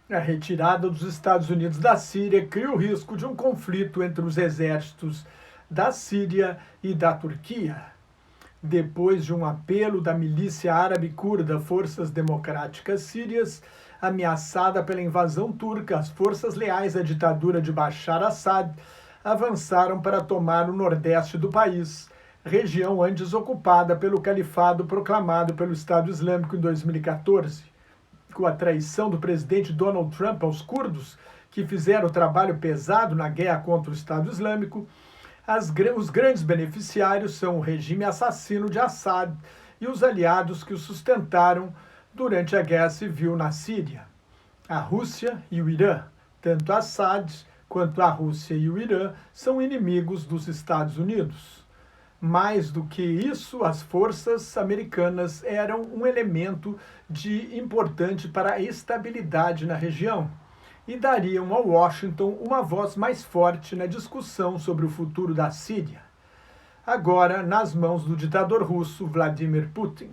A retirada dos Estados Unidos da Síria cria o risco de um conflito entre os exércitos da Síria e da Turquia. Depois de um apelo da milícia árabe curda Forças Democráticas Sírias, ameaçada pela invasão turca, as forças leais à ditadura de Bashar al-Assad avançaram para tomar o nordeste do país, região antes ocupada pelo califado proclamado pelo Estado Islâmico em 2014. Com a traição do presidente Donald Trump aos curdos, que fizeram o trabalho pesado na guerra contra o Estado Islâmico, os grandes beneficiários são o regime assassino de Assad e os aliados que o sustentaram durante a guerra civil na Síria, a Rússia e o Irã. Tanto Assad quanto a Rússia e o Irã são inimigos dos Estados Unidos. Mais do que isso, as forças americanas eram um elemento importante para a estabilidade na região e dariam a Washington uma voz mais forte na discussão sobre o futuro da Síria, agora nas mãos do ditador russo Vladimir Putin.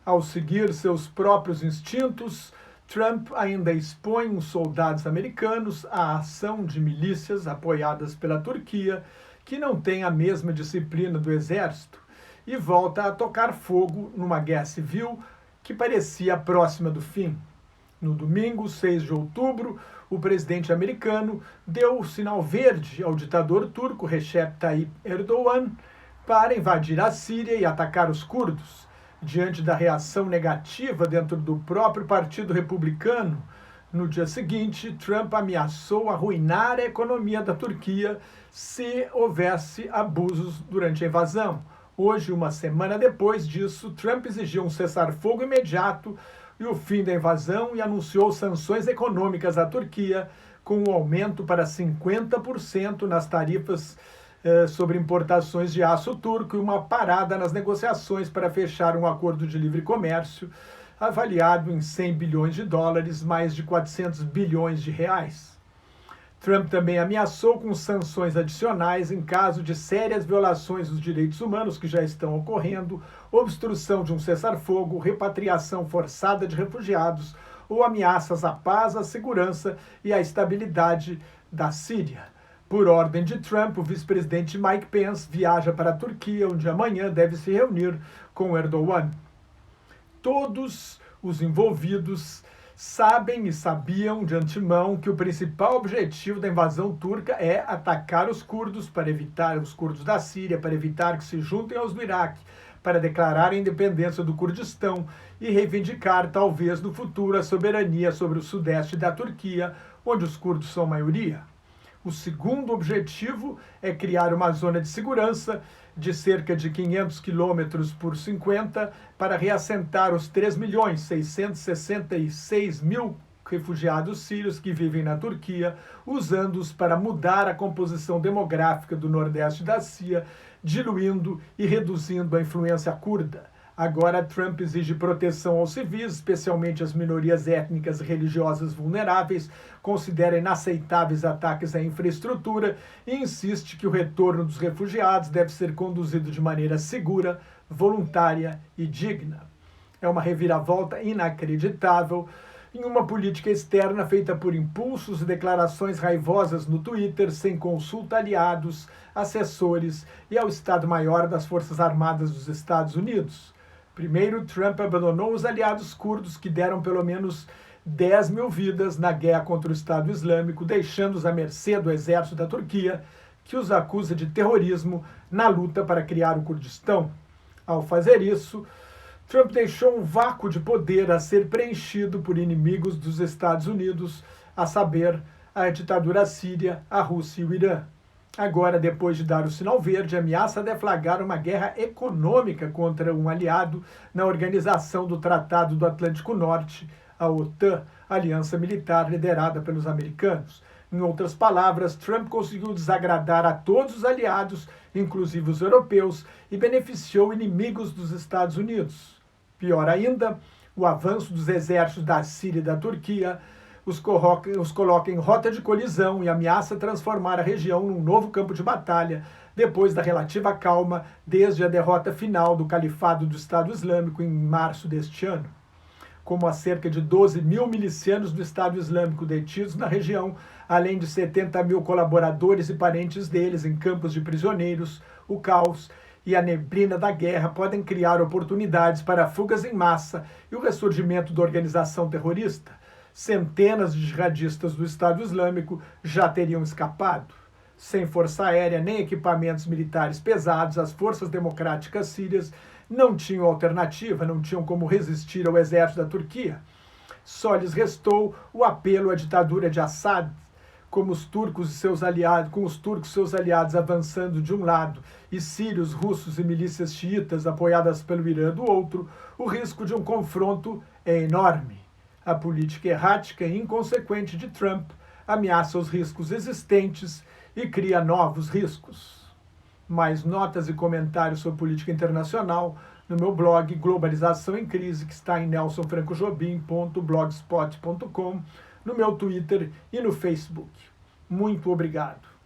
Ao seguir seus próprios instintos, Trump ainda expõe os soldados americanos à ação de milícias apoiadas pela Turquia, que não tem a mesma disciplina do exército, e volta a tocar fogo numa guerra civil que parecia próxima do fim. No domingo, 6 de outubro, o presidente americano deu o sinal verde ao ditador turco Recep Tayyip Erdogan para invadir a Síria e atacar os curdos. Diante da reação negativa dentro do próprio Partido Republicano, no dia seguinte, Trump ameaçou arruinar a economia da Turquia se houvesse abusos durante a invasão. Hoje, uma semana depois disso, Trump exigiu um cessar-fogo imediato e o fim da invasão e anunciou sanções econômicas à Turquia, com um aumento para 50% nas tarifas sobre importações de aço turco e uma parada nas negociações para fechar um acordo de livre comércio avaliado em 100 bilhões de dólares, mais de 400 bilhões de reais. Trump também ameaçou com sanções adicionais em caso de sérias violações dos direitos humanos que já estão ocorrendo, obstrução de um cessar-fogo, repatriação forçada de refugiados ou ameaças à paz, à segurança e à estabilidade da Síria. Por ordem de Trump, o vice-presidente Mike Pence viaja para a Turquia, onde amanhã deve se reunir com Erdogan. Todos os envolvidos sabem e sabiam de antemão que o principal objetivo da invasão turca é atacar os curdos para evitar os curdos da Síria, para evitar que se juntem aos do Iraque, para declarar a independência do Kurdistão e reivindicar, talvez no futuro, a soberania sobre o sudeste da Turquia, onde os curdos são maioria. O segundo objetivo é criar uma zona de segurança de cerca de 500 quilômetros por 50 para reassentar os 3.666.000 refugiados sírios que vivem na Turquia, usando-os para mudar a composição demográfica do nordeste da Síria, diluindo e reduzindo a influência curda. Agora, Trump exige proteção aos civis, especialmente às minorias étnicas e religiosas vulneráveis, considera inaceitáveis ataques à infraestrutura e insiste que o retorno dos refugiados deve ser conduzido de maneira segura, voluntária e digna. É uma reviravolta inacreditável em uma política externa feita por impulsos e declarações raivosas no Twitter, sem consulta a aliados, assessores e ao Estado-Maior das Forças Armadas dos Estados Unidos. Primeiro, Trump abandonou os aliados curdos que deram pelo menos 10 mil vidas na guerra contra o Estado Islâmico, deixando-os à mercê do exército da Turquia, que os acusa de terrorismo na luta para criar o Kurdistão. Ao fazer isso, Trump deixou um vácuo de poder a ser preenchido por inimigos dos Estados Unidos, a saber, a ditadura síria, a Rússia e o Irã. Agora, depois de dar o sinal verde, ameaça deflagrar uma guerra econômica contra um aliado na Organização do Tratado do Atlântico Norte, a OTAN, aliança militar liderada pelos americanos. Em outras palavras, Trump conseguiu desagradar a todos os aliados, inclusive os europeus, e beneficiou inimigos dos Estados Unidos. Pior ainda, o avanço dos exércitos da Síria e da Turquia os coloca em rota de colisão e ameaça transformar a região num novo campo de batalha, depois da relativa calma desde a derrota final do Califado do Estado Islâmico em março deste ano. como há cerca de 12 mil milicianos do Estado Islâmico detidos na região, além de 70 mil colaboradores e parentes deles em campos de prisioneiros, o caos e a neblina da guerra podem criar oportunidades para fugas em massa e o ressurgimento da organização terrorista. Centenas de jihadistas do Estado Islâmico já teriam escapado. Sem força aérea nem equipamentos militares pesados, as forças democráticas sírias não tinham alternativa, não tinham como resistir ao exército da Turquia. Só lhes restou o apelo à ditadura de Assad, com os turcos seus aliados avançando de um lado e sírios, russos e milícias xiitas apoiadas pelo Irã do outro, o risco de um confronto é enorme. A política errática e inconsequente de Trump ameaça os riscos existentes e cria novos riscos. Mais notas e comentários sobre política internacional no meu blog Globalização em Crise, que está em nelsonfrancojobim.blogspot.com, no meu Twitter e no Facebook. Muito obrigado.